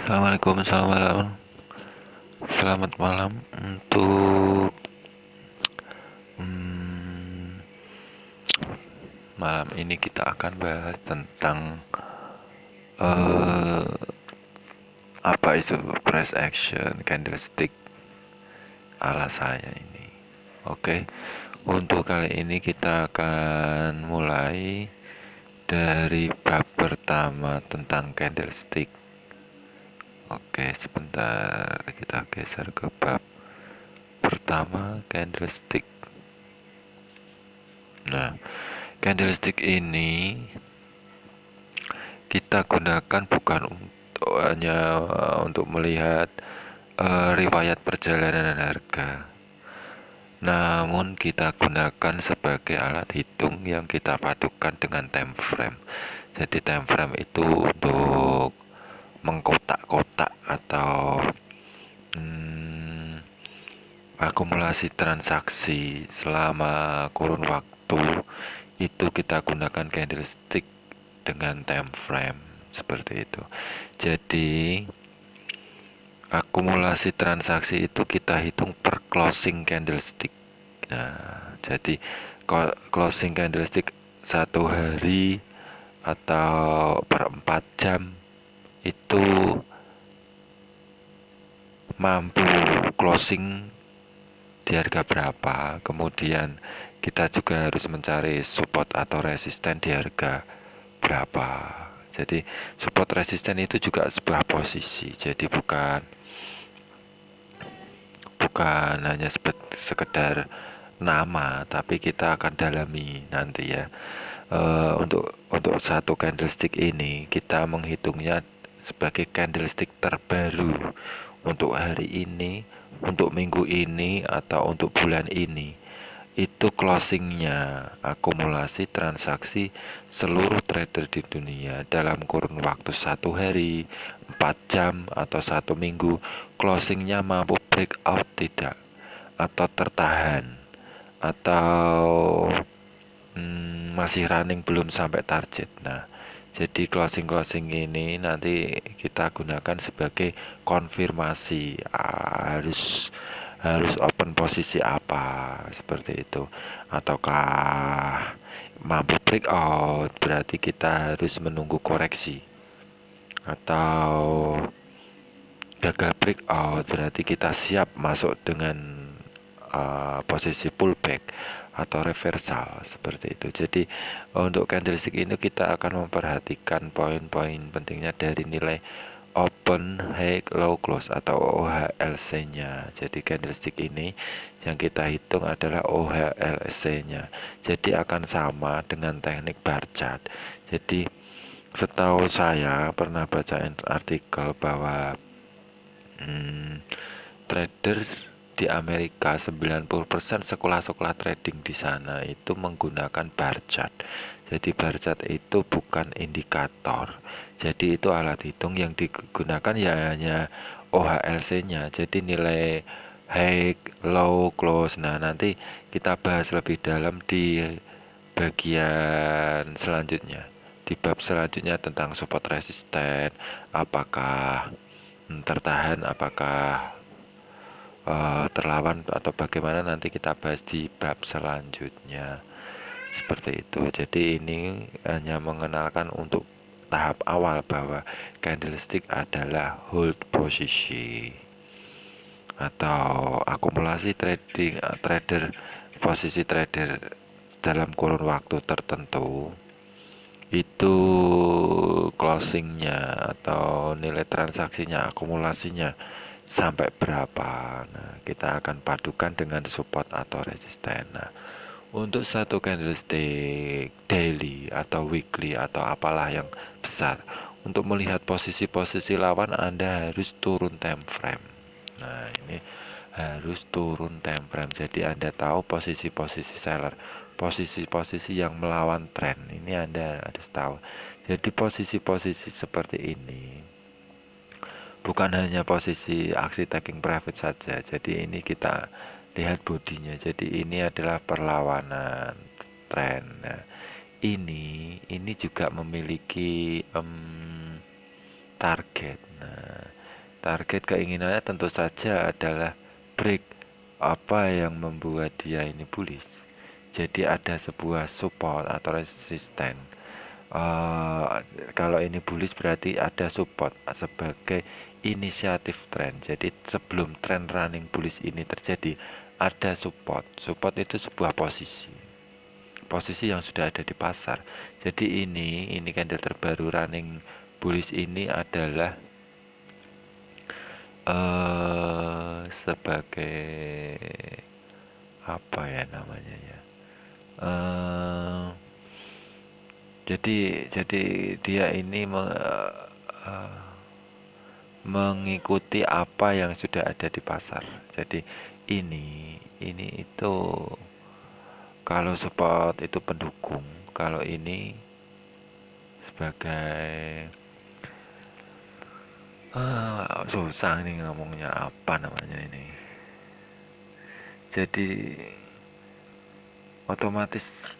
Assalamualaikum, selamat malam untuk hmm, malam ini kita akan bahas tentang eh, apa itu press action candlestick ala saya ini. Oke, untuk kali ini kita akan mulai dari bab pertama tentang candlestick. Oke, sebentar kita geser ke bab pertama candlestick. Nah, candlestick ini kita gunakan bukan untuk hanya untuk melihat riwayat perjalanan harga, namun kita gunakan sebagai alat hitung yang kita padukan dengan time frame. Jadi time frame itu untuk mengkotak-kotak atau akumulasi transaksi selama kurun waktu. Itu kita gunakan candlestick dengan time frame seperti itu. Jadi akumulasi transaksi itu kita hitung per closing candlestick. Nah, jadi closing candlestick satu hari atau per 4 jam itu mampu closing di harga berapa. Kemudian kita juga harus mencari support atau resisten di harga berapa. Jadi support resisten itu juga sebuah posisi. Jadi bukan hanya sekedar nama, tapi kita akan dalami nanti ya. Untuk satu candlestick ini kita menghitungnya sebagai candlestick terbaru untuk hari ini, untuk minggu ini, atau untuk bulan ini. Itu closingnya akumulasi transaksi seluruh trader di dunia dalam kurun waktu satu hari, 4 jam, atau satu minggu. Closingnya mampu breakout tidak, atau tertahan, atau masih running belum sampai target. Nah, jadi closing ini nanti kita gunakan sebagai konfirmasi, harus open posisi apa seperti itu, ataukah mampu breakout berarti kita harus menunggu koreksi, atau gagal breakout berarti kita siap masuk dengan posisi pullback atau reversal seperti itu. Jadi untuk candlestick ini kita akan memperhatikan poin-poin pentingnya dari nilai open, high, low, close atau OHLC-nya. Jadi candlestick ini yang kita hitung adalah OHLC-nya. Jadi akan sama dengan teknik bar chart. Jadi setahu saya pernah baca artikel bahwa trader di Amerika 90% sekolah-sekolah trading di sana itu menggunakan bar chart. Jadi bar chart itu bukan indikator. Jadi itu alat hitung yang digunakan ya hanya OHLC-nya. Jadi nilai high, low, close. Nah, nanti kita bahas lebih dalam di bagian selanjutnya. Di bab selanjutnya tentang support resisten, apakah tertahan, apakah terlawan atau bagaimana, nanti kita bahas di bab selanjutnya seperti itu. Jadi ini hanya mengenalkan untuk tahap awal bahwa candlestick adalah hold posisi atau akumulasi posisi trader dalam kurun waktu tertentu. Itu closingnya atau nilai transaksinya, akumulasinya sampai berapa. Nah, kita akan padukan dengan support atau resisten. Nah, untuk satu candlestick daily atau weekly atau apalah yang besar, untuk melihat posisi-posisi lawan Anda harus turun time frame. Nah, ini harus turun time frame. Jadi Anda tahu posisi-posisi seller, posisi-posisi yang melawan tren. Ini Anda harus tahu. Jadi posisi-posisi seperti ini bukan hanya posisi aksi taking profit saja. Jadi ini kita lihat bodinya. Jadi ini adalah perlawanan tren. Nah, ini juga memiliki target. Nah, Target keinginannya tentu saja adalah break. Apa yang membuat dia ini bullish? Jadi ada sebuah support atau resisten. Eh, Kalau ini bullish berarti ada support sebagai inisiatif tren. Jadi sebelum tren running bullish ini terjadi, ada support. Support itu sebuah posisi yang sudah ada di pasar. Jadi ini candle terbaru running bullish ini adalah sebagai apa ya namanya ya? eh jadi dia ini eh, mengikuti apa yang sudah ada di pasar. Jadi ini itu kalau support itu pendukung, kalau ini sebagai susah nih ngomongnya apa namanya ini. Jadi otomatis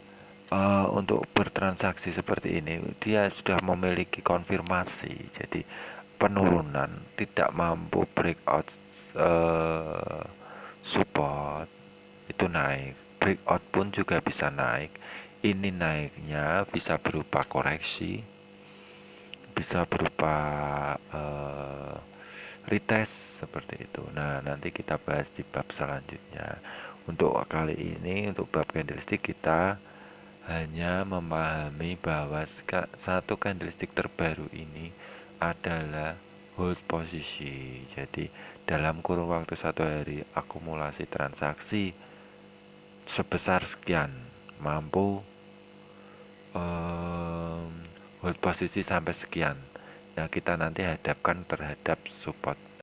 untuk bertransaksi seperti ini dia sudah memiliki konfirmasi. Jadi penurunan tidak mampu breakout support itu naik, breakout pun juga bisa naik. Ini naiknya bisa berupa koreksi, bisa berupa retest seperti itu. Nah, nanti kita bahas di bab selanjutnya. Untuk kali ini, untuk bab candlestick kita hanya memahami bahwa satu candlestick terbaru ini adalah hold posisi. Jadi dalam kurun waktu 1 hari akumulasi transaksi sebesar sekian mampu hold posisi sampai sekian. Nah, kita nanti hadapkan terhadap support.